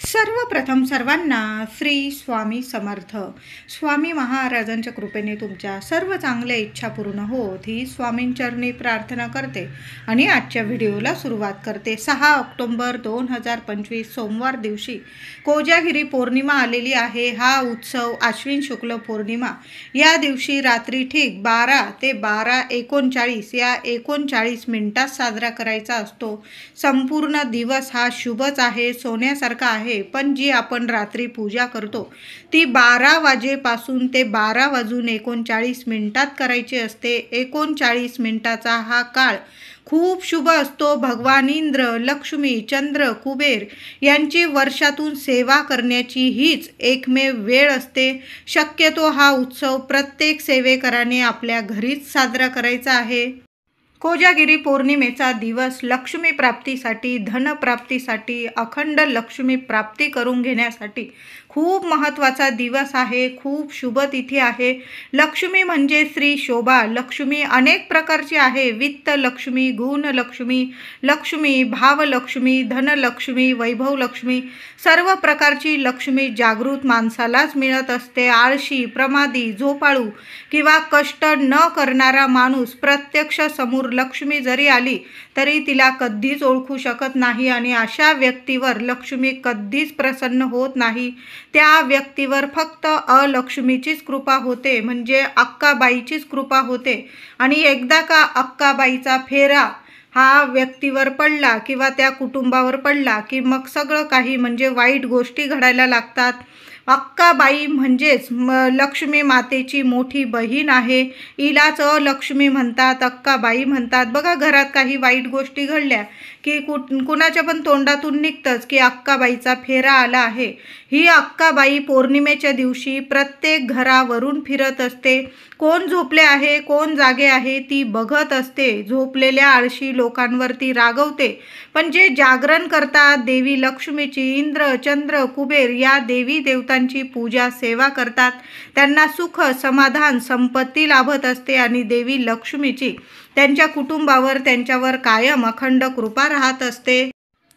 सर्वप्रथम सर्वांना श्री स्वामी समर्थ. स्वामी महाराजांच्या कृपेने तुमच्या सर्व चांगल्या इच्छा पूर्ण होत ही स्वामींचरणी प्रार्थना करते आणि आजच्या व्हिडिओला सुरुवात करते. 6 ऑक्टोबर 2025 सोमवार दिवशी कोजागिरी पौर्णिमा आलेली आहे. हा उत्सव आश्विन शुक्ल पौर्णिमा या दिवशी रात्री ठीक 12 ते 12:39 या 39 मिनिटात साजरा करायचा असतो. संपूर्ण दिवस हा शुभच आहे, सोन्यासारखा आहे. पण जी आपण रात्री पूजा करतो ती 12 वाजेपासून ते 12:39 करायची असते. 39 मिनिटाचा हा काळ खूप शुभ असतो. भगवान इंद्र, लक्ष्मी, चंद्र, कुबेर यांची वर्षातून सेवा करण्याची हीच एकमेव वेळ असते. शक्यतो हा उत्सव प्रत्येक सेवेकराने आपल्या घरीच साजरा करायचा आहे. कोजागिरी पौर्णिमेचा दिवस लक्ष्मी प्राप्तीसाठी, धनप्राप्तीसाठी, अखंड लक्ष्मी प्राप्ती करून घेण्यासाठी खूप महत्त्वाचा दिवस आहे. खूप शुभ तिथी आहे. लक्ष्मी म्हणजे श्री शोभा. लक्ष्मी अनेक प्रकारची आहे. वित्त लक्ष्मी, गुण लक्ष्मी, लक्ष्मी, भावलक्ष्मी, धनलक्ष्मी, वैभवलक्ष्मी. सर्व प्रकारची लक्ष्मी जागृत माणसालाच मिळत असते. आळशी, प्रमादी, झोपाळू किंवा कष्ट न करणारा माणूस प्रत्यक्ष समोर लक्ष्मी जरी आली तरी तिला कधीच ओळखू शकत नाही आणि अशा व्यक्तीवर लक्ष्मी कधीच प्रसन्न होत नाही. त्या व्यक्तीवर फक्त अलक्ष्मीचीच कृपा होते, म्हणजे अक्काबाईचीच कृपा होते. आणि एकदा का अक्काबाईचा फेरा हा व्यक्तीवर पडला किंवा त्या कुटुंबावर पडला की मग सगळं काही म्हणजे वाईट गोष्टी घडायला लागतात. अक्काबाई म्हणजेच लक्ष्मी मातेची मोठी बहीण आहे. हिलाच लक्ष्मी म्हणतात, अक्काबाई म्हणतात. बघा, घरात काही वाईट गोष्टी घडल्या की कुणाच्या पण तोंडातून निघतंच की अक्काबाईचा फेरा आला आहे. ही अक्काबाई पौर्णिमेच्या दिवशी प्रत्येक घरावरून फिरत असते. कोण झोपले आहे, कोण जागे आहे ती बघत असते. झोपलेल्या आळशी लोकांवरती रागवते. पण जे जागरण करतात, देवी लक्ष्मीची, इंद्र, चंद्र, कुबेर या देवी देवतांची पूजा सेवा करतात, त्यांना सुख, समाधान, संपत्ती लाभत असते आणि देवी लक्ष्मीची त्यांच्या कुटुंबावर, त्यांच्यावर कायम अखंड कृपा राहत असते.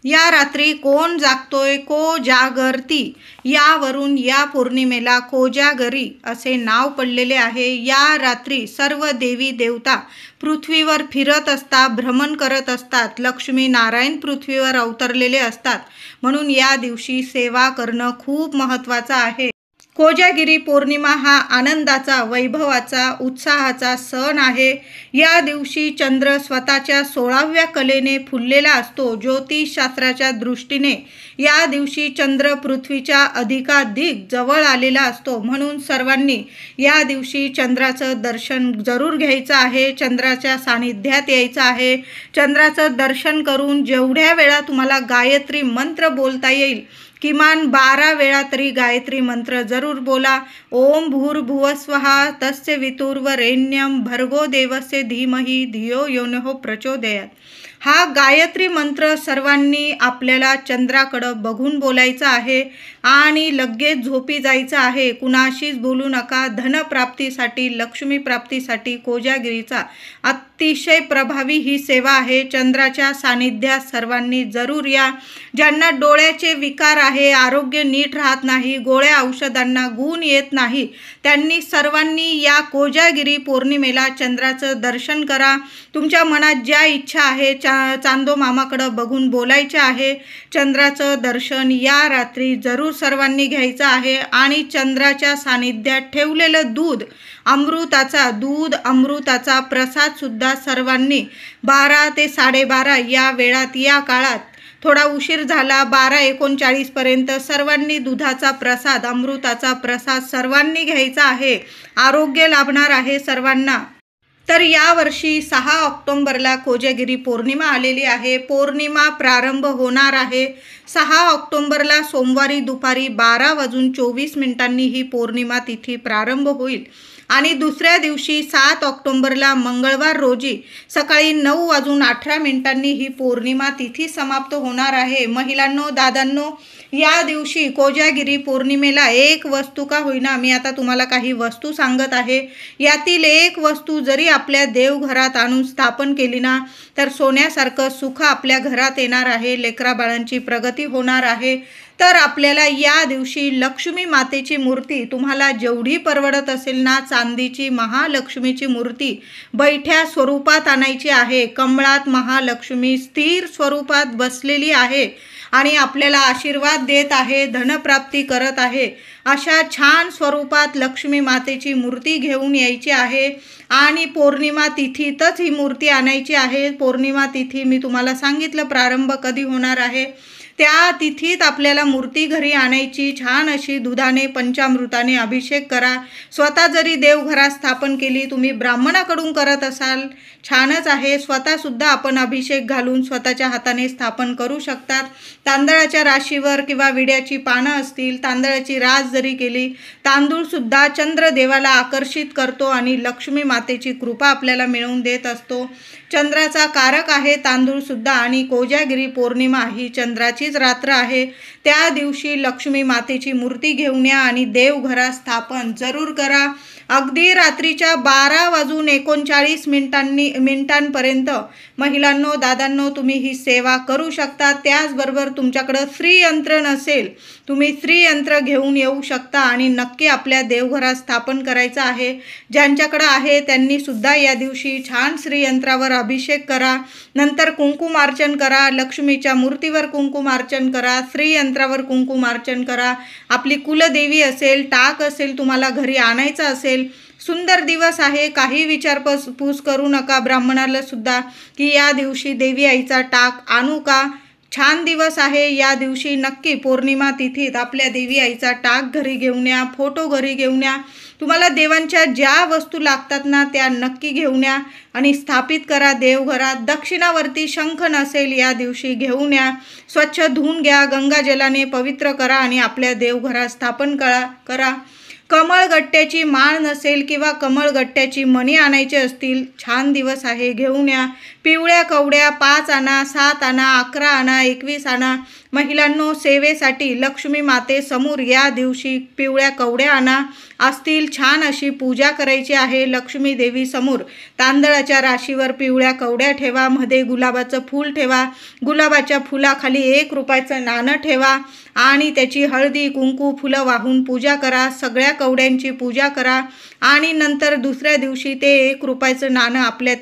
या रात्री कोण जागतोय, को जागरती यावरून या पौर्णिमेला कोजागरी असे नाव पडलेले आहे. या रात्री सर्व देवी देवता पृथ्वीवर फिरत असतात, भ्रमण करत असतात. लक्ष्मी नारायण पृथ्वीवर अवतरलेले असतात. म्हणून या दिवशी सेवा करणं खूप महत्त्वाचं आहे. कोजागिरी पौर्णिमा हा आनंदाचा, वैभवाचा, उत्साहाचा सण आहे. या दिवशी चंद्र स्वतःच्या 16व्या कलेने फुललेला असतो. ज्योतिषशास्त्राच्या दृष्टीने या दिवशी चंद्र पृथ्वीच्या अधिकाधिक जवळ आलेला असतो. म्हणून सर्वांनी या दिवशी चंद्राचं दर्शन जरूर घ्यायचं आहे. चंद्राच्या सानिध्यात यायचं आहे. चंद्राचं दर्शन करून जेवढ्या वेळा तुम्हाला गायत्री मंत्र बोलता येईल, किमान 12 वेळा तरी गायत्री मंत्र जरूर बोला. ओम भूर्भुवस्वः तस्य वितुर्वरेण्यं भर्गो देवस्य धीमहि धियो यो नः प्रचोदयात्. हा गायत्री मंत्र सर्वांनी आपल्याला चंद्राकडं बघून बोलायचा आहे आणि लगेच झोपी जायचं आहे. कुणाशीच बोलू नका. धनप्राप्तीसाठी, लक्ष्मी प्राप्तीसाठी कोजागिरीचा अतिशय प्रभावी ही सेवा आहे. चंद्राच्या सानिध्यात सर्वांनी जरूर या. ज्यांना डोळ्याचे विकार आहे, आरोग्य नीट राहत नाही, गोळ्या औषधांना गुण येत नाही, त्यांनी सर्वांनी या कोजागिरी पौर्णिमेला चंद्राचं दर्शन करा. तुमच्या मनात ज्या इच्छा आहे चांदो मामाकडं बघून बोलायचे आहे. चंद्राचं दर्शन या रात्री जरूर सर्वांनी घ्यायचं आहे. आणि चंद्राच्या सानिध्यात ठेवलेलं दूध अमृताचा प्रसाद सुद्धा सर्वांनी 12 ते 12:30 या वेळात, या काळात थोडा उशीर झाला 12:39 पर्यंत सर्वांनी दुधाचा प्रसाद, अमृताचा प्रसाद सर्वांनी घ्यायचा आहे. आरोग्य लाभणार आहे सर्वांना. तर यावर्षी 6 ऑक्टोबरला कोजागिरी पौर्णिमा आलेली आहे. पौर्णिमा प्रारंभ होणार आहे 6 ऑक्टोबरला सोमवारी दुपारी 12:24 ही पौर्णिमा तिथी प्रारंभ होईल. आणि दुसऱ्या दिवशी 7 ऑक्टोबरला मंगळवार रोजी सकाळी 9:18 ही पौर्णिमा तिथी समाप्त होणार आहे. महिलांनो, दादांनो, या दिवशी कोजागिरी पौर्णिमेला एक वस्तू का होईना, मी आता तुम्हाला काही वस्तू सांगत आहे. यातील एक वस्तू जरी आपल्या देवघरात आणून स्थापन केली ना तर सोन्यासारखं सुख आपल्या घरात येणार आहे. लेकरा बाळांची प्रगती होणार आहे. तर आपल्याला या दिवशी लक्ष्मी मातेची मूर्ती तुम्हाला जेवढी परवडत असेल ना, चांदीची महालक्ष्मीची मूर्ती बैठ्या स्वरूपात आणायची आहे। कमळात महालक्ष्मी स्थिर स्वरूपात बसलेली आहे आणि आपल्याला आशीर्वाद देत आहे, धनप्राप्ती करत आहे। अशा छान स्वरूपात लक्ष्मी मातेची मूर्ती घेऊन यायची आहे आणि पौर्णिमा तिथीतच ही मूर्ती आणायची आहे। पौर्णिमा तिथी मी तुम्हाला सांगितलं प्रारंभ कधी होणार आहे, त्या तिथीत आपल्याला मूर्ती घरी आणायची। छान अशी दुधाने पंचामृताने अभिषेक करा। स्वतः जरी देवघरात स्थापन केली, तुम्ही ब्राह्मणाकडून करत असाल छानच आहे। स्वतःसुद्धा आपण अभिषेक घालून स्वतःच्या हाताने स्थापन करू शकतात। तांदळाच्या राशीवर किंवा विड्याची पानं असतील, तांदळाची रास जरी केली, तांदूळसुद्धा चंद्रदेवाला आकर्षित करतो आणि लक्ष्मी मातेची कृपा आपल्याला मिळवून देत असतो। चंद्राचा कारक आहे तांदूळसुद्धा आणि कोजागिरी पौर्णिमा ही चंद्राचीच रात्र आहे। त्या दिवशी लक्ष्मी मातेची मूर्ती घेऊन या आणि देवघरात स्थापन जरूर करा। अगदी रात्रीच्या 12:39 मिनिटांपर्यंत महिलांनो, दादांनो, तुम्ही ही सेवा करू शकता। त्याचबरोबर तुमच्याकडं श्रीयंत्र नसेल, तुम्ही श्रीयंत्र घेऊन येऊ शकता आणि नक्की आपल्या देवघरात स्थापन करायचं आहे। ज्यांच्याकडं आहे त्यांनी सुद्धा या दिवशी छान श्रीयंत्रावर अभिषेक करा, नंतर कुंकुमार्चन करा, लक्ष्मीच्या मूर्तीवर कुंकुमार्चन करा, श्रीयंत्रावर कुंकुमार्चन करा। आपली कुलदेवी असेल, टाक असेल, तुम्हाला घरी आणायचं असेल, सुंदर दिवस आहे। काही विचारपूस करू नका ब्राह्मणाला सुद्धा की या दिवशी देवी आईचा टाक आणू का। छान दिवस आहे, या दिवशी नक्की पौर्णिमा तिथीत आपल्या देवी आईचा टाक घरी घेऊन या, फोटो घरी घेऊन या। तुम्हाला देवांच्या ज्या वस्तू लागतात ना त्या नक्की घेऊन या आणि स्थापित करा देवघरात। दक्षिणावर्ती शंख नसेल या दिवशी घेऊन या, स्वच्छ धुवून घ्या, गंगाजलाने पवित्र करा आणि आपल्या देवघरात स्थापन करा। कमळगट्ट्याची माळ नसेल किंवा कमळगट्ट्याची मणी आणायचे असतील, छान दिवस आहे, घेऊन या। पिवळ्या कवड्या 5 आणा, 7 आणा, 11 आणा, 21 आणा। महिलांनो, सेवेसाठी लक्ष्मी माते समोर या दिवशी पिवळ्या कवड्या आणा। असतील छान अशी पूजा करायची आहे लक्ष्मी देवी समोर। तांदळाच्या राशीवर पिवळ्या कवड्या ठेवा, मध्ये गुलाबाचं फूल ठेवा, गुलाबाच्या फुलाखाली 1 रुपयाचं नाणं ठेवा आणि त्याची हळदी कुंकू फुलं वाहून पूजा करा। सगळ्या कवड्यांची पूजा करा आणि नंतर दुसऱ्या दिवशी ते 1 रुपयाचं नाणं आपल्या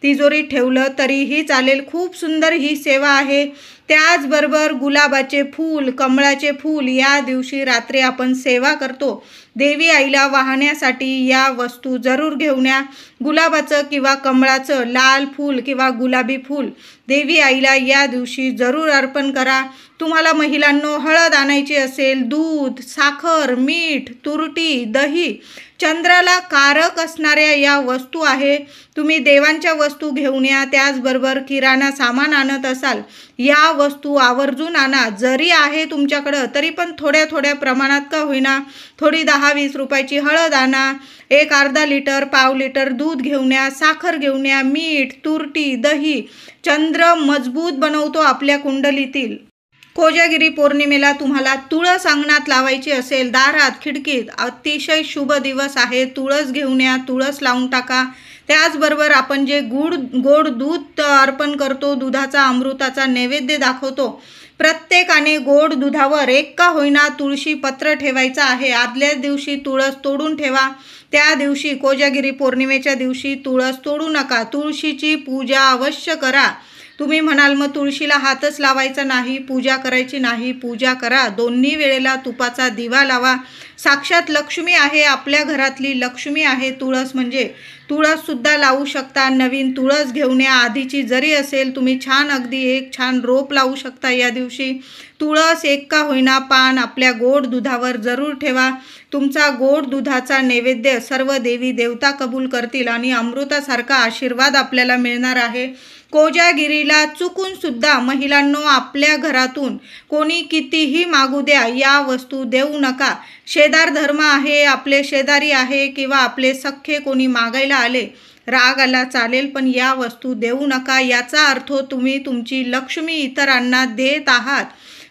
तिजोरीत ठेवलं तरीही चालेल। खूप सुंदर ही सेवा आहे। त्याचबरोबर गुलाबाचे फूल, कमळाचे फूल या दिवशी रात्री आपण सेवा करतो। देवी आईला वाहण्यासाठी या वस्तू जरूर घेऊन या। गुलाबाचं किंवा कमळाचं लाल फूल किंवा गुलाबी फूल देवी आईला या दिवशी जरूर अर्पण करा। तुम्हाला महिलांनो हळद आणायची असेल, दूध, साखर, मीठ, तुरटी, दही, चंद्राला कारक असणाऱ्या या वस्तू आहे। तुम्ही देवांच्या वस्तू घेऊन या। त्याचबरोबर किराणा सामान आणत असाल, या वस्तू आवर्जून आणा। जरी आहे तुमच्याकडं तरी पण थोड्या थोड्या प्रमाणात का होईना, थोडी 10-20 रुपयाची हळद आणा, 1 अर्धा लिटर, पाव लिटर दूध घेऊन या, साखर घेऊन या, मीठ, तुरटी, दही। चंद्र मजबूत बनवतो आपल्या कुंडलीतील। कोजागिरी पौर्णिमेला तुम्हाला तुळस अंगणात लावायची असेल, दारात, खिडकीत, अतिशय शुभ दिवस आहे। तुळस घेऊन या, तुळस लावून टाका। त्याचबरोबर आपण जे गोड दूध अर्पण करतो, दुधाचा अमृताचा नैवेद्य दाखवतो, प्रत्येकाने गोड दुधावर 1 का होईना तुळशी पत्र ठेवायचं आहे। आदल्या दिवशी तुळस तोडून ठेवा। त्या दिवशी कोजागिरी पौर्णिमेच्या दिवशी तुळस तोडू नका, तुळशीची पूजा अवश्य करा। तुम्ही म्हणाल मग तुळशीला हातच लावायचा नाही, पूजा करायची नाही, पूजा करा। दोन्ही वेळेला तुपाचा दिवा लावा। साक्षात लक्ष्मी आहे, आपल्या घरातली लक्ष्मी आहे तुळस म्हणजे। तुळससुद्धा लावू शकता, नवीन तुळस घेऊन या, आधीची जरी असेल तुम्ही छान अगदी 1 छान रोप लावू शकता या दिवशी। तुळस 1 का होईना पान आपल्या गोड दुधावर जरूर ठेवा। तुमचा गोड दुधाचा नैवेद्य सर्व देवी देवता कबूल करतील आणि अमृतासारखा आशीर्वाद आपल्याला मिळणार आहे। कोजागिरीला चुकून सुद्धा महिलांनो आपल्या घरातून कोणी कितीही मागू द्या, या वस्तू देऊ नका। शेजार धर्म आहे, आपले शेजारी आहे किंवा आपले सख्खे कोणी मागायला आले, राग आला चालेल पण या वस्तू देऊ नका। याचा अर्थ तुम्ही तुमची लक्ष्मी इतरांना देत आहात।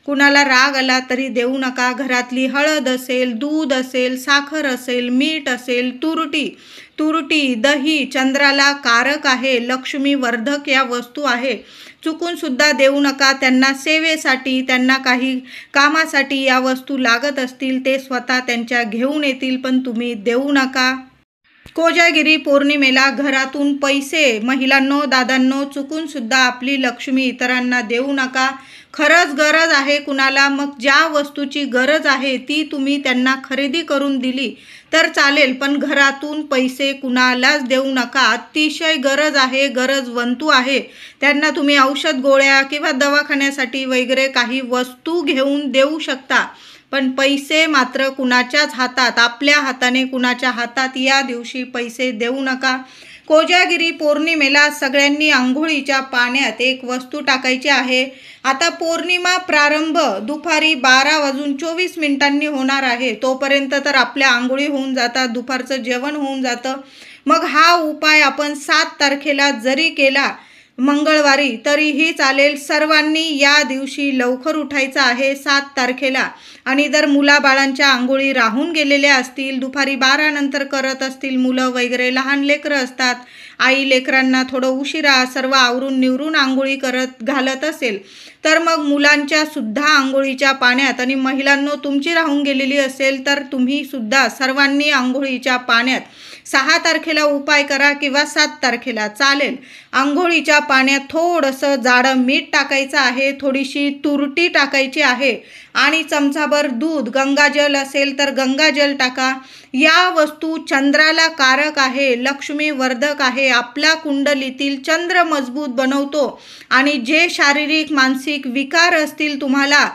कुणाला राग आला तरी देऊ नका। घरातली हळद असेल, दूध असेल, साखर असेल, मीठ असेल, तुरटी, दही चंद्राला कारक आहे, लक्ष्मी वर्धक या वस्तू आहे। चुकून सुद्धा देऊ नका. त्यांना सेवेसाठी, त्यांना काही कामासाठी या वस्तू लागत असतील ते स्वतः त्यांच्या घेऊन येतील, पण तुम्ही देऊ नका. कोजागिरी पौर्णिमेला घरातून पैसे, महिलांनो दादांनो, चुकून सुद्धा आपली लक्ष्मी इतरांना देऊ नका. खरंच गरज आहे कुणाला, मग ज्या वस्तूची गरज आहे ती तुम्ही त्यांना खरेदी करून दिली तर चालेल, पण घरातून पैसे कुणालाच देऊ नका. अतिशय गरज आहे, गरजवंतू आहे, त्यांना तुम्ही औषध गोळ्या किंवा दवाखान्यासाठी वगैरे काही वस्तू घेऊन देऊ शकता, पण पैसे मात्र कुणाच्याच हातात, आपल्या हाताने कुणाच्या हातात या दिवशी पैसे देऊ नका. कोजागिरी पौर्णिमेला सगळ्यांनी आंघोळीच्या पाण्यात एक वस्तू टाकायची आहे. आता पौर्णिमा प्रारंभ दुपारी 12:24 होणार आहे. तोपर्यंत तर आपल्या आंघोळी होऊन जातात, दुपारचं जेवण होऊन जातं. मग हा उपाय आपण 7 तारखेला जरी केला मंगळवारी तरीही चालेल. सर्वांनी या दिवशी लवकर उठायचं आहे 7 तारखेला. आणि जर मुलाबाळांच्या आंघोळी राहून गेलेल्या असतील, दुपारी 12 नंतर करत असतील मुलं वगैरे, लहान लेकरं असतात, आई लेकरांना थोडं उशिरा सर्व आवरून निवरून आंघोळी घालत असेल तर मग मुलांच्या सुद्धा आंघोळीच्या पाण्यात, आणि महिलांनो तुमची राहून गेलेली असेल तर तुम्ही सुद्धा सर्वांनी आंघोळीच्या पाण्यात 6 तारखेला उपाय करा किंवा 7 तारखेला चालेल. आंघोळीच्या पाण्यात थोडंसं जाडं मीठ टाकायचं आहे, थोडीशी तुरटी टाकायची आहे आणि चमचाभर दूध, गंगाजल असेल तर गंगाजल टाका. या वस्तू चंद्राला कारक आहे, लक्ष्मी वर्धक आहे, आपल्या कुंडलीतील चंद्र मजबूत बनवतो आणि जे शारीरिक मानसिक विकार असतील तुम्हाला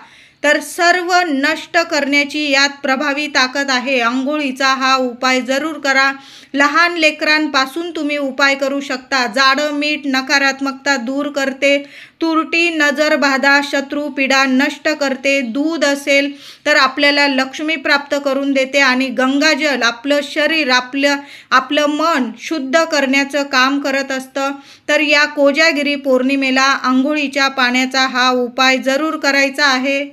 तर सर्व नष्ट करण्याची यात प्रभावी ताकद आहे. आंघोळीचा हा उपाय जरूर करा. लहान लेकरांपासून तुम्ही उपाय करू शकता. जाडं मीठ नकारात्मकता दूर करते, तुरटी नजर बाधा शत्रू पीडा नष्ट करते, दूध असेल तर आपल्याला लक्ष्मी प्राप्त करून देते आणि गंगाजल आपलं शरीर, आपलं मन शुद्ध करण्याचं काम करत असतं. तर या कोजागिरी पौर्णिमेला आंघोळीच्या पाण्याचा हा उपाय जरूर करायचा आहे.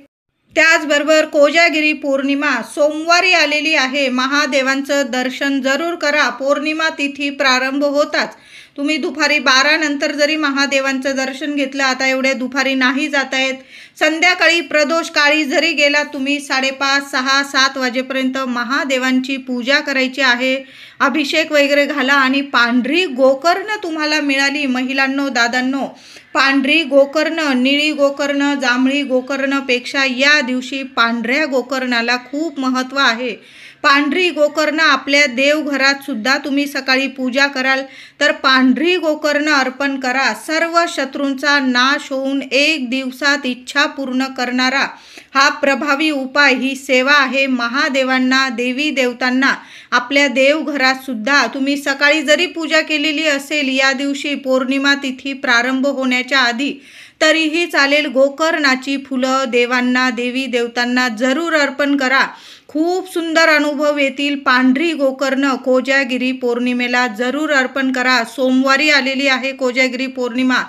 त्याचबरोबर कोजागिरी पौर्णिमा सोमवारी आलेली आहे. महादेवांचं दर्शन जरूर करा. पौर्णिमा तिथी प्रारंभ होताच तुम्ही दुपारी 12 नंतर जरी महादेवांचं दर्शन घेतलं, आता एवढे दुपारी नाही जाता येत, संध्याकाळी प्रदोष काळी जरी गेला तुम्ही 5:30, 6, 7 वाजेपर्यंत महादेवांची पूजा करायची आहे. अभिषेक वगैरे घाला आणि पांढरी गोकर्ण तुम्हाला मिळाली महिलांनो दादांनो, पांढरी गोकर्ण, निळी गोकर्ण, जांभळी गोकर्णपेक्षा या दिवशी पांढऱ्या गोकर्णाला खूप महत्त्व आहे. पांढरी गोकर्ण आपल्या देवघरात सुद्धा तुम्ही सकाळी पूजा कराल तर पांढरी गोकर्ण अर्पण करा. सर्व शत्रूंचा नाश होऊन 1 दिवसात इच्छा पूर्ण करणारा हा प्रभावी उपाय, ही सेवा आहे. महादेवांना, देवी देवतांना आपल्या देवघरात सुद्धा तुम्ही सकाळी जरी पूजा केलेली असेल या दिवशी पौर्णिमा तिथी प्रारंभ होण्याच्या आधी तरीही चालेल. गोकर्णाची फुलं देवांना, देवी देवतांना जरूर अर्पण करा. खूप सुंदर अनुभव येतील. पांढरी गोकर्ण कोजागिरी पौर्णिमेला जरूर अर्पण करा. सोमवारी आलेली आहे कोजागिरी पौर्णिमा.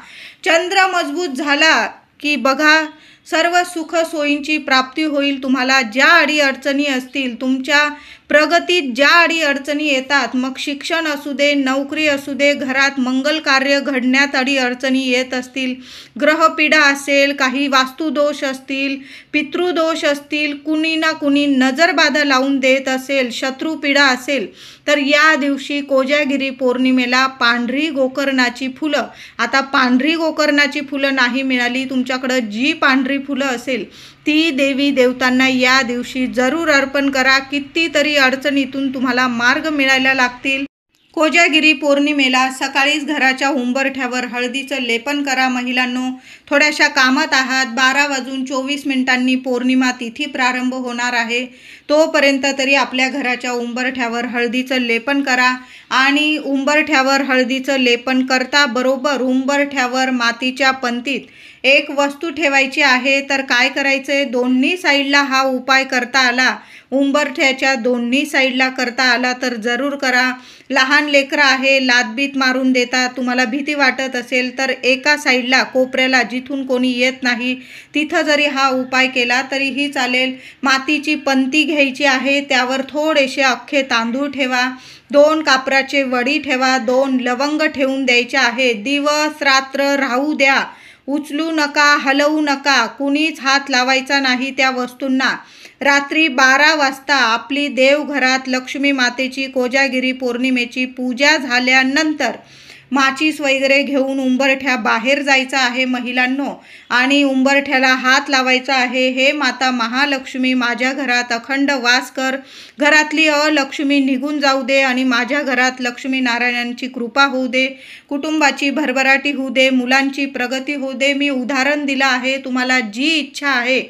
चंद्र मजबूत झाला की बघा सर्व सुख सोयींची प्राप्ती होईल. तुम्हाला ज्या अडीअडचणी असतील, तुमच्या प्रगतीत ज्या अडीअडचणी येतात, मग शिक्षण असू दे, नोकरी असू दे, घरात मंगल कार्य घडण्यात अडीअडचणी येत असतील, ग्रहपीडा असेल, काही वास्तुदोष असतील, पितृदोष असतील, कुणी ना कुणी नजरबाधा लावून देत असेल, शत्रुपीडा असेल, तर या दिवशी कोजागिरी पौर्णिमेला पांढरी गोकर्णाची फुलं, आता पांढरी गोकर्णाची फुलं नाही मिळाली तुमच्याकडं, जी पांढरी फुलं असेल ती देवी देवतांना या दिवशी जरूर अर्पण करा. कितीतरी अडचणीतून तुम्हाला मार्ग मिळायला लागतील. कोजागिरी पौर्णिमेला सकाळीच घराच्या उंबरठ्यावर हळदीचं लेपन करा. महिलांनो थोड्याशा कामात आहात, 12:24 पौर्णिमा तिथी प्रारंभ होणार आहे, तोपर्यंत तरी आपल्या घराच्या उंबरठ्यावर हळदीचं लेपन करा. आणि उंबरठ्यावर हळदीचं लेपन करता बरोबर उंबरठ्यावर मातीच्या पंतीत एक वस्तू ठेवायची आहे. तर काय करायचंय, दोन्ही साईडला हा उपाय करता आला, उंबरठ्याच्या दोन्ही साईडला करता आला तर जरूर करा. लहान लेकरं आहे, लादबीत मारून देतात, तुम्हाला भीती वाटत असेल तर एका साईडला कोपऱ्याला जिथून कोणी येत नाही तिथं जरी हा उपाय केला तरीही चालेल. मातीची पंती घ्यायची आहे, त्यावर थोडेसे अख्खे तांदूळ ठेवा, 2 कापराचे वडी ठेवा, 2 लवंग ठेवून द्यायचे आहे. दिवस रात्र राहू द्या. उचलू नका, हलवू नका, कुणीच हात लावायचा नाही त्या वस्तूंना. रात्री 12 वाजता आपली देवघरात लक्ष्मी मातेची कोजागिरी पौर्णिमेची पूजा झाल्यानंतर माचीस वगैरे घेऊन उंबरठ्या बाहेर जायचं आहे महिलांनो, आणि उंबरठ्याला हात लावायचा आहे. हे माता महालक्ष्मी, माझ्या घरात अखंड वास कर, घरातली अलक्ष्मी निघून जाऊ दे आणि माझ्या घरात लक्ष्मी नारायणांची कृपा होऊ दे, कुटुंबाची भरभराटी होऊ दे, मुलांची प्रगती होऊ दे. मी उदाहरण दिलं आहे, तुम्हाला जी इच्छा आहे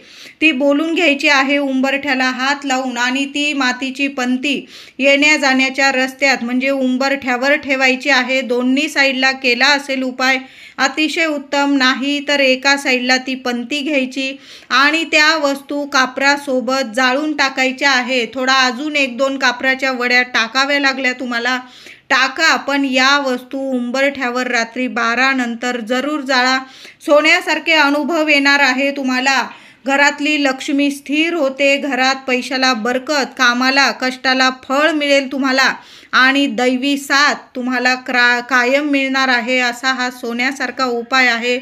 ती बोलून घ्यायची आहे उंबरठ्याला हात लावून, आणि ती मातीची पंती येण्या जाण्याच्या रस्त्यात म्हणजे उंबरठ्यावर ठेवायची आहे. दोन्ही साईडला केला असेल उपाय अतिशय उत्तम, नाही तर एका साईडला ती पंती घ्यायची आणि त्या वस्तू कापरासोबत जाळून टाकायच्या आहे. थोडा अजून 1-2 कापराच्या वड्या टाकाव्या लागल्या तुम्हाला, टाका, पण या वस्तू उंबरठ्यावर रात्री 12 नंतर जरूर जाळा. सोन्यासारखे अनुभव येणार आहे तुम्हाला. घरातली लक्ष्मी स्थिर होते, घरात पैशाला बरकत, कामाला कष्टाला फळ मिळेल तुम्हाला आणि दैवी साथ तुम्हाला कायम मिळणार आहे. असा हा सोन्यासारखा उपाय आहे.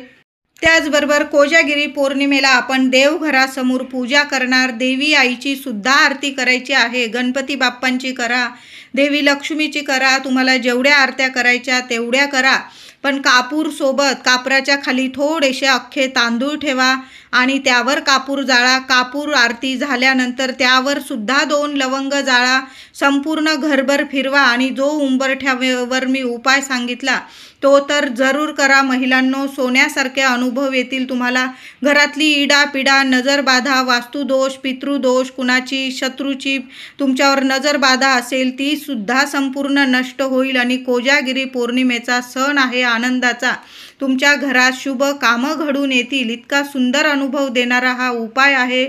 त्याचबरोबर कोजागिरी पौर्णिमेला आपण देवघरासमोर पूजा करणार. देवी आईची सुद्धा आरती करायची आहे. गणपती बाप्पांची करा, देवी लक्ष्मीची करा, तुम्हाला जेवढ्या आरत्या करायच्या तेवढ्या करा. पण कापूर सोबत कापराच्या खाली थोडेसे अख्खे तांदूळ ठेवा आणि त्यावर कापूर जाळा. कापूर आरती झाल्यानंतर त्यावर सुद्धा 2 लवंग जाळा. संपूर्ण घरभर फिरवा आणि जो उंबरठ्यावर मी उपाय सांगितला तो तर जरूर करा महिलांनो. सोन्यासारखे अनुभव येतील तुम्हाला. घरातली इडापिडा, नजरबाधा, वास्तुदोष, पितृदोष, कुणाची शत्रूची तुमच्यावर नजरबाधा असेल ती सुद्धा संपूर्ण नष्ट होईल. आणि कोजागिरी पौर्णिमेचा सण आहे आनंदाचा. तुमच्या घरात शुभ कामं घडून येतील. इतका सुंदर अनुभव देणारा हा उपाय आहे.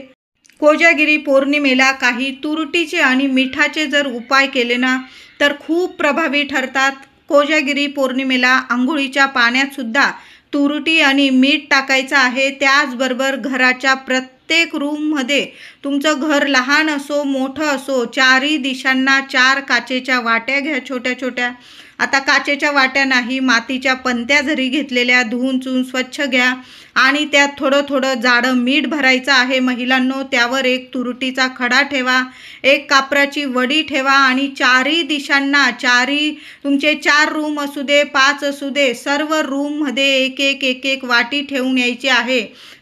कोजागिरी पौर्णिमेला काही तुरटीचे आणि मिठाचे जर उपाय केले ना तर खूप प्रभावी ठरतात. कोजागिरी पौर्णिमेला आंघोळीच्या पाण्यात सुद्धा तुरटी आणि मीठ टाकायचं आहे. त्याचबरोबर घराच्या प्रत्येक रूममध्ये, तुमचं घर लहान असो मोठं असो, 4ही दिशांना 4 काचेच्या वाट्या घ्या छोट्या छोट्या. आता काचेच्या वाट्या नाही, मातीच्या पंत्या जरी घेतलेल्या धुवून चुवून स्वच्छ घ्या आणि त्यात थोडं थोडं जाडं मीठ भरायचं आहे महिलांनो. त्यावर एक तुरटीचा खडा ठेवा, एक कापराची वडी ठेवा आणि 4ही दिशांना, तुमचे 4 रूम असू दे 5 असू दे, सर्व रूममध्ये एक एक वाटी ठेवून यायची आहे.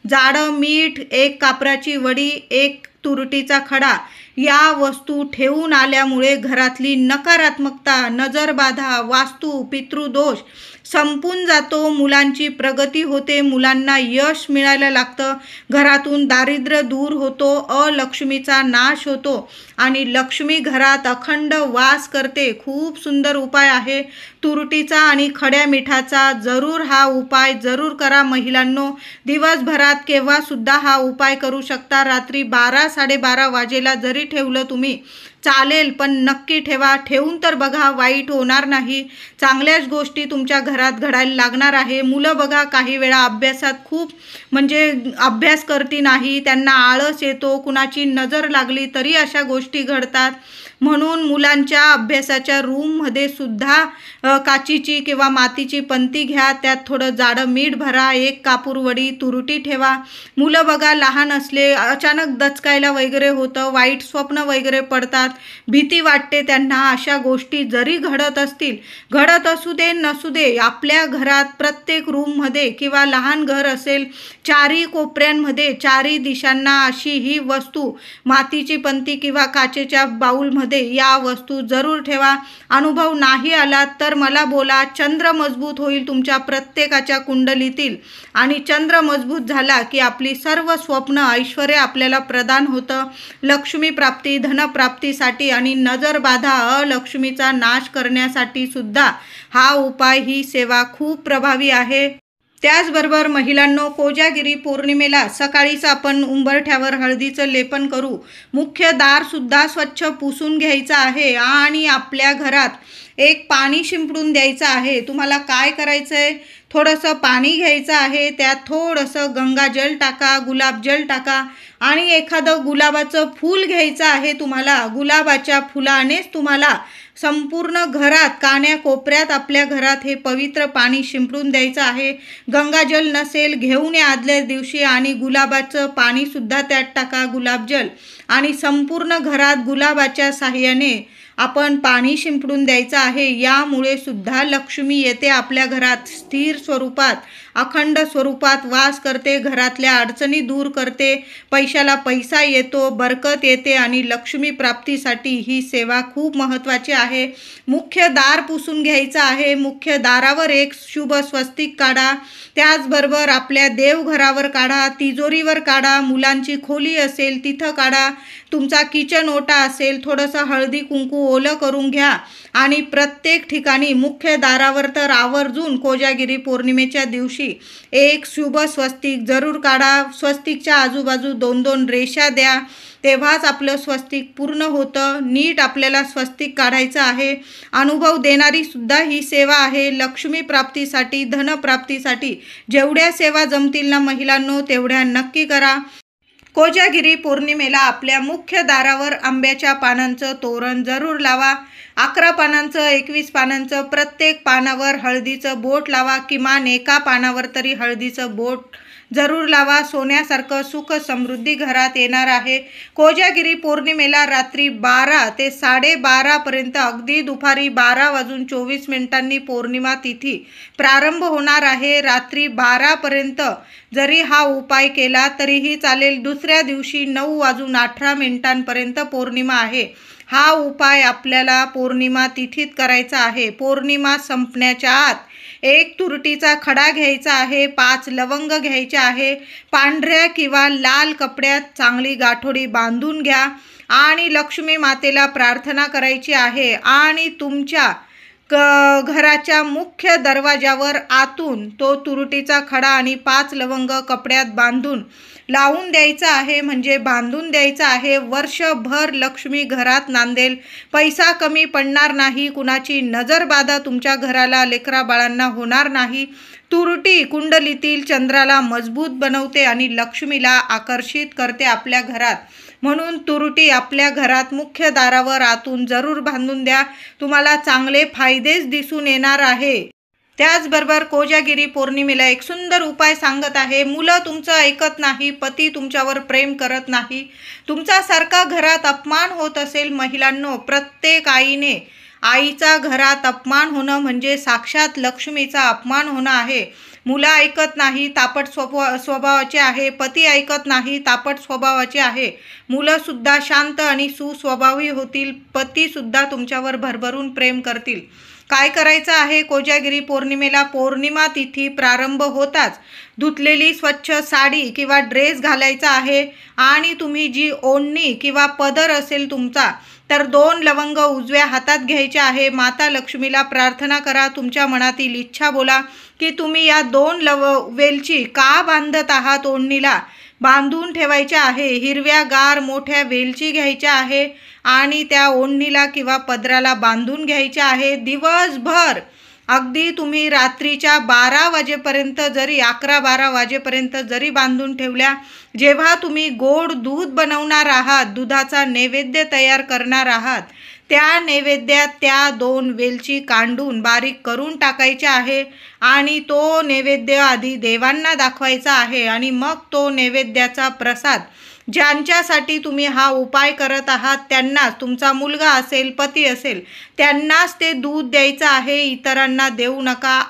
जाडं मीठ, एक कापराची वडी, एक तुरटीचा खडा या वस्तू ठेवून आल्यामुळे घरातली नकारात्मकता, नजरबाधा, वास्तू, पितृदोष संपून जातो. मुलांची प्रगती होते, मुलांना यश मिळायला लागतं, घरातून दारिद्र्य दूर होतो, अलक्ष्मीचा नाश होतो आणि लक्ष्मी घरात अखंड वास करते. खूप सुंदर उपाय आहे तुरटीचा आणि खड्या मिठाचा. जरूर हा उपाय जरूर करा महिलांनो. दिवसभरात केव्हा सुद्धा हा उपाय करू शकता. रात्री 12-12:30 वाजेला जरी ठेवलं तुम्ही चालेल, पण नक्की ठेवा. ठेवून तर बघा, वाईट होणार नाही. चांगल्याच गोष्टी तुमच्या घरात घडायला लागणार आहे. मुलं बघा काही वेळा अभ्यासात खूप अभ्यास करती नाही, त्यांना आळस येतो, कुणाची नजर लागली तरी अशा गोष्टी घडतात. म्हणून मुलांच्या अभ्यासाच्या रूममध्ये सुद्धा काचीची किंवा मातीची पंती घ्या, त्यात थोडं जाडं मीठ भरा, एक कापूरवडी तुरटी ठेवा. मुलं बघा लहान असले अचानक दचकायला वगैरे होतं, वाईट स्वप्न वगैरे पडतात, भीती वाटते त्यांना. अशा गोष्टी जरी घडत असू दे नसू दे, आपल्या घरात प्रत्येक रूममध्ये किंवा लहान घर असेल 4ही कोपऱ्यांमध्ये 4ही दिशांना अशी ही वस्तू, मातीची पंती किंवा काचेच्या बाउलमध्ये या वस्तू जरूर ठेवा. अनुभव नाही आला तर मला बोला. चंद्र मजबूत होईल तुमच्या प्रत्येकाच्या कुंडलीतील आणि चंद्र मजबूत झाला की आपली सर्व स्वप्न ऐश्वर्य आपल्याला प्रदान होतं. लक्ष्मी प्राप्ती, धनप्राप्तीसाठी आणि नजरबाधा, अलक्ष्मीचा नाश करण्यासाठी सुद्धा हा उपाय, ही सेवा खूप प्रभावी आहे. त्याचबरोबर महिलांनो, कोजागिरी पौर्णिमेला सकाळीच आपण उंबरठ्यावर हळदीचं लेपन करू. मुख्य दारसुद्धा स्वच्छ पुसून घ्यायचं आहे आणि आपल्या घरात एक पाणी शिंपडून द्यायचं आहे. तुम्हाला काय करायचं आहे, थोडंसं पाणी घ्यायचं आहे, त्यात थोडंसं गंगाजल टाका, गुलाबजल टाका आणि एखादं गुलाबाचं फूल घ्यायचं आहे तुम्हाला. गुलाबाच्या फुलानेच तुम्हाला संपूर्ण घरात, कान्याकोपऱ्यात आपल्या घरात हे पवित्र पाणी शिंपडून द्यायचं आहे. गंगाजल नसेल घेऊन या आदल्या दिवशी आणि गुलाबाचं पाणीसुद्धा त्यात टाका, गुलाबजल, आणि संपूर्ण घरात गुलाबाच्या साहाय्याने आपण पाणी शिंपडून द्यायचं आहे. यामुळे सुद्धा लक्ष्मी येते आपल्या घरात, स्थिर स्वरूपात, अखंड स्वरूपात वास करते, घरातल्या अडचणी दूर करते, पैशाला पैसा येतो, बरकत येते आणि लक्ष्मी प्राप्तीसाठी ही सेवा खूप महत्त्वाची आहे. मुख्य दार पुसून घ्यायचं आहे. मुख्य दारावर एक शुभ स्वस्तिक काढा. त्याचबरोबर आपल्या देवघरावर काढा, तिजोरीवर काढा, मुलांची खोली असेल तिथं काढा, तुमचा किचन ओटा असेल थोडंसं हळदी कुंकू ओलं करून घ्या आणि प्रत्येक ठिकाणी मुख्य दारावर तर आवर्जून कोजागिरी पौर्णिमेच्या दिवशी एक शुभ स्वस्तिक जरूर काढा. स्वस्तिकच्या आजूबाजू 2-2 रेषा द्या, तेव्हाच आपलं स्वस्तिक पूर्ण होतं. नीट आपल्याला स्वस्तिक काढायचं आहे. अनुभव देणारी सुद्धा ही सेवा आहे. लक्ष्मी प्राप्तीसाठी, धनप्राप्तीसाठी जेवढ्या सेवा जमतील ना महिलांनो, तेवढ्या नक्की करा. कोजागिरी पौर्णिमेला आपल्या मुख्य दारावर आंब्याच्या पानांचं तोरण जरूर लावा. 11 पानांचं, 21 पानांचं, प्रत्येक पानावर हळदीचं बोट लावा. किमान एका पानावर तरी हळदीचं बोट जरूर लावा. सोन्यासारखं सुख समृद्धी घरात येणार आहे. कोजागिरी पौर्णिमेला रात्री 12 ते 12:30 पर्यंत, अगदी दुपारी 12:24 पौर्णिमा तिथी प्रारंभ होणार आहे. रात्री 12 पर्यंत जरी हा उपाय केला तरीही चालेल. दुसऱ्या दिवशी 9:18 पर्यंत पौर्णिमा आहे. हा उपाय आपल्याला पौर्णिमा तिथीत करायचा आहे. पौर्णिमा संपण्याच्या आत एक तुरटीचा खडा घ्यायचा आहे, 5 लवंग घ्यायचे आहे. पांढऱ्या किंवा लाल कपड्यात चांगली गाठोडी बांधून घ्या आणि लक्ष्मी मातेला प्रार्थना करायची आहे आणि तुमच्या घराच्या मुख्य दरवाजावर आतून तो तुरटीचा खडा आणि 5 लवंग कपड्यात बांधून लावून द्यायचा आहे, म्हणजे बांधून द्यायचा आहे. वर्षभर लक्ष्मी घरात नांदेल, पैसा कमी पडणार नाही, कुणाची नजरबाधा तुमच्या घराला, लेकरा बाळांना होणार नाही. तुरटी कुंडलीतील चंद्राला मजबूत बनवते आणि लक्ष्मीला आकर्षित करते आपल्या घरात. म्हणून तुरटी आपल्या घरात मुख्य दारावर आतून जरूर बांधून द्या. तुम्हाला चांगले फायदेच दिसून येणार आहे. त्याचबरोबर कोजागिरी पौर्णिमेला एक सुंदर उपाय सांगत आहे. मुलं तुमचं ऐकत नाही, पती तुमच्यावर प्रेम करत नाही, तुमचा सारखा घरात अपमान होत असेल. महिलांनो, प्रत्येक आईने आईचा घरात अपमान होणं म्हणजे साक्षात लक्ष्मीचा अपमान होणं आहे. मुलं ऐकत नाही, तापट स्वभावाचे आहे. पती ऐकत नाही, तापट स्वभावाचे आहे. मुलंसुद्धा शांत आणि सुस्वभावी होतील. पतीसुद्धा तुमच्यावर भरभरून प्रेम करतील. काय करायचं आहे कोजागिरी पौर्णिमेला? पौर्णिमा तिथी प्रारंभ होताच धुतलेली स्वच्छ साडी किंवा ड्रेस घालायचा आहे आणि तुम्ही जी ओढणी किंवा पदर असेल तुमचा, तर 2 लवंग उजव्या हातात घ्यायचे आहे. माता लक्ष्मीला प्रार्थना करा, तुमच्या मनातील इच्छा बोला की तुम्ही या 2 वेलची का बांधत आहात, ओढणीला बांधून ठेवायच्या आहे. हिरव्यागार मोठ्या वेलची घ्यायच्या आहे आणि त्या ओढणीला किंवा पदराला बांधून घ्यायच्या आहे. दिवसभर अगदी तुम्ही रात्रीच्या 12 वाजेपर्यंत जरी 11-12 वाजेपर्यंत जरी बांधून ठेवल्या, जेव्हा तुम्ही गोड दूध बनवणार आहात, दुधाचा नैवेद्य तयार करणार आहात, त्या नैवेद्यात त्या 2 वेलची कांडून बारीक करून टाकायच्या आहे आणि तो नैवेद्य आधी देवांना दाखवायचा आहे आणि मग तो नैवेद्याचा प्रसाद ज्यांच्यासाठी तुम्ही हा उपाय करत आहात त्यांनाच, तुमचा मुलगा असेल, पती असेल, त्यांनाच ते दूध द्यायचं आहे. इतरांना देऊ नका.